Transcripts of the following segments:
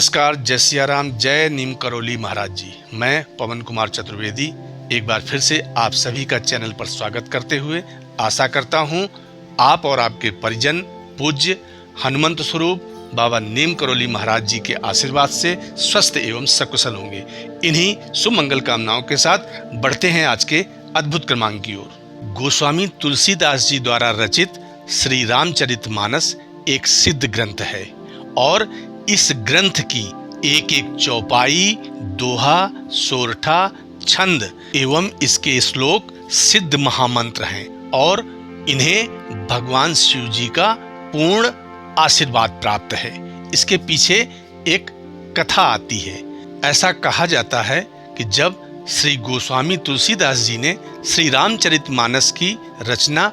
नमस्कार, जय सिया राम, जय नीम करौली महाराज जी। मैं पवन कुमार चतुर्वेदी एक बार फिर से आप सभी का चैनल पर स्वागत करते हुए आशा करता हूं आप और आपके परिजन पूज्य हनुमंत स्वरूप बाबा नीम करौली महाराज जी के आशीर्वाद से स्वस्थ एवं सकुशल होंगे। इन्हीं शुभ मंगल कामनाओं के साथ बढ़ते हैं आज के अद्भुत क्रमांक की ओर। गोस्वामी तुलसीदास जी द्वारा रचित श्री रामचरितमानस एक सिद्ध ग्रंथ है और इस ग्रंथ की एक एक चौपाई, दोहा, सोरठा, छंद एवं इसके श्लोक सिद्ध महामंत्र हैं और इन्हें भगवान शिव जी का पूर्ण आशीर्वाद प्राप्त है। इसके पीछे एक कथा आती है। ऐसा कहा जाता है कि जब श्री गोस्वामी तुलसीदास जी ने श्री रामचरितमानस की रचना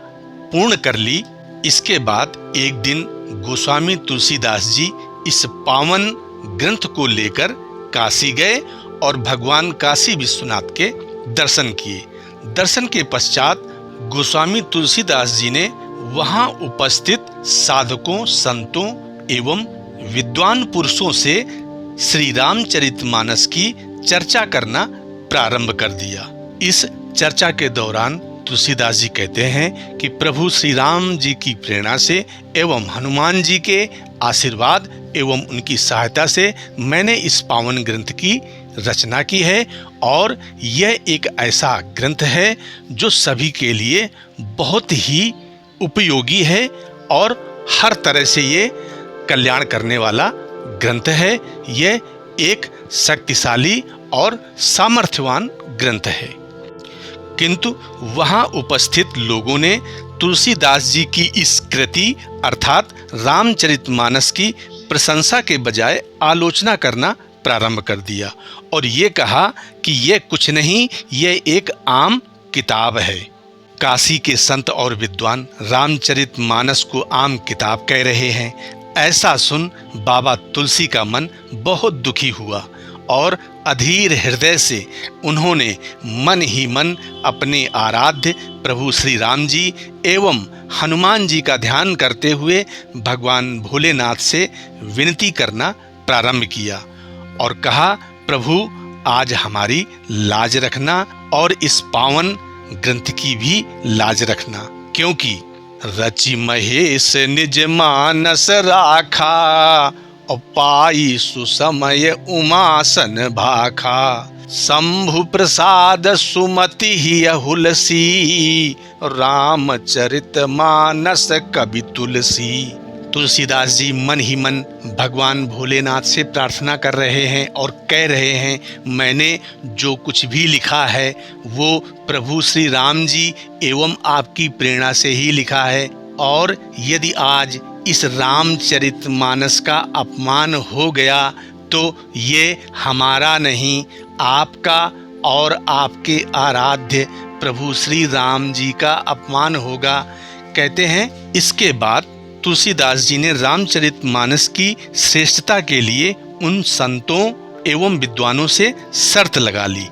पूर्ण कर ली, इसके बाद एक दिन गोस्वामी तुलसीदास जी इस पावन ग्रंथ को लेकर काशी गए और भगवान काशी विश्वनाथ के दर्शन किए। दर्शन के पश्चात गोस्वामी तुलसीदास जी ने वहां उपस्थित साधकों, संतों एवं विद्वान पुरुषों से श्री रामचरितमानस की चर्चा करना प्रारंभ कर दिया। इस चर्चा के दौरान तुलसीदास जी कहते हैं कि प्रभु श्री राम जी की प्रेरणा से एवं हनुमान जी के आशीर्वाद एवं उनकी सहायता से मैंने इस पावन ग्रंथ की रचना की है और यह एक ऐसा ग्रंथ है जो सभी के लिए बहुत ही उपयोगी है और हर तरह से ये कल्याण करने वाला ग्रंथ है। यह एक शक्तिशाली और सामर्थ्यवान ग्रंथ है। किंतु वहां उपस्थित लोगों ने तुलसीदास जी की इस कृति अर्थात रामचरितमानस की प्रशंसा के बजाय आलोचना करना प्रारंभ कर दिया और ये कहा कि यह कुछ नहीं, यह एक आम किताब है। काशी के संत और विद्वान रामचरितमानस को आम किताब कह रहे हैं। ऐसा सुन बाबा तुलसी का मन बहुत दुखी हुआ और अधीर हृदय से उन्होंने मन ही मन अपने आराध्य प्रभु श्री राम जी एवं हनुमान जी का ध्यान करते हुए भगवान भोलेनाथ से विनती करना प्रारंभ किया और कहा, प्रभु आज हमारी लाज रखना और इस पावन ग्रंथ की भी लाज रखना, क्योंकि रचि महेश निज मानस राखा और पाई सुसमय उमासन भाखा। शंभु प्रसाद सुमति ही हुलसी रामचरित मानस कवि तुलसी। तुलसीदास जी मन ही मन भगवान भोलेनाथ से प्रार्थना कर रहे हैं और कह रहे हैं, मैंने जो कुछ भी लिखा है वो प्रभु श्री राम जी एवं आपकी प्रेरणा से ही लिखा है और यदि आज इस रामचरितमानस का अपमान हो गया तो ये हमारा नहीं, आपका और आपके आराध्य प्रभु श्री राम जी का अपमान होगा। कहते हैं इसके बाद तुलसीदास जी ने रामचरितमानस की श्रेष्ठता के लिए उन संतों एवं विद्वानों से शर्त लगा ली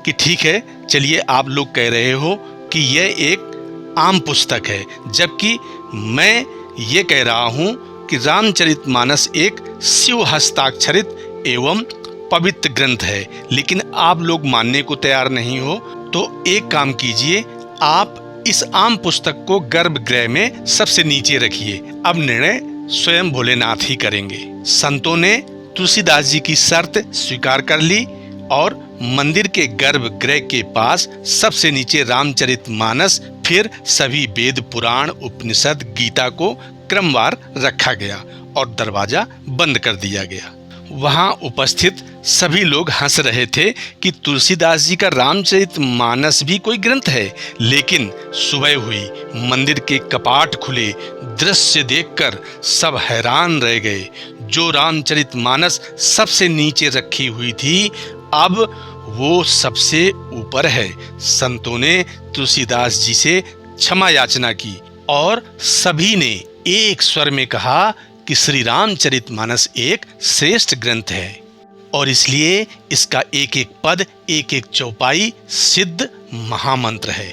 कि ठीक है, चलिए आप लोग कह रहे हो कि यह एक आम पुस्तक है, जबकि मैं ये कह रहा हूँ कि रामचरितमानस एक शिव हस्ताक्षरित एवं पवित्र ग्रंथ है, लेकिन आप लोग मानने को तैयार नहीं हो तो एक काम कीजिए, आप इस आम पुस्तक को गर्भगृह में सबसे नीचे रखिए। अब निर्णय स्वयं भोलेनाथ ही करेंगे। संतों ने तुलसीदास जी की शर्त स्वीकार कर ली और मंदिर के गर्भगृह के पास सबसे नीचे रामचरितमानस, फिर सभी वेद, पुराण, उपनिषद, गीता को क्रमवार रखा गया और दरवाजा बंद कर दिया गया। वहां उपस्थित सभी लोग हंस रहे थे कि तुलसीदास जी का रामचरितमानस भी कोई ग्रंथ है, लेकिन सुबह हुई, मंदिर के कपाट खुले, दृश्य देखकर सब हैरान रह गए। जो रामचरितमानस सबसे नीचे रखी हुई थी, अब वो सबसे ऊपर है। संतों ने तुलसीदास जी से क्षमा याचना की और सभी ने एक स्वर में कहा कि श्री रामचरितमानस एक श्रेष्ठ ग्रंथ है और इसलिए इसका एक एक पद, एक एक चौपाई सिद्ध महामंत्र है।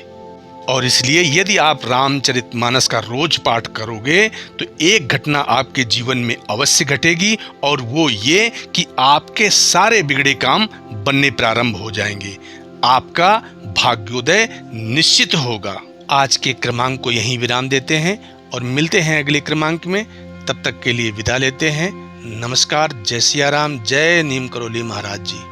और इसलिए यदि आप रामचरितमानस का रोज पाठ करोगे तो एक घटना आपके जीवन में अवश्य घटेगी, और वो ये कि आपके सारे बिगड़े काम बनने प्रारंभ हो जाएंगे। आपका भाग्योदय निश्चित होगा। आज के क्रमांक को यहीं विराम देते हैं और मिलते हैं अगले क्रमांक में। तब तक के लिए विदा लेते हैं। नमस्कार। जय सिया राम। जय नीम करोली महाराज जी।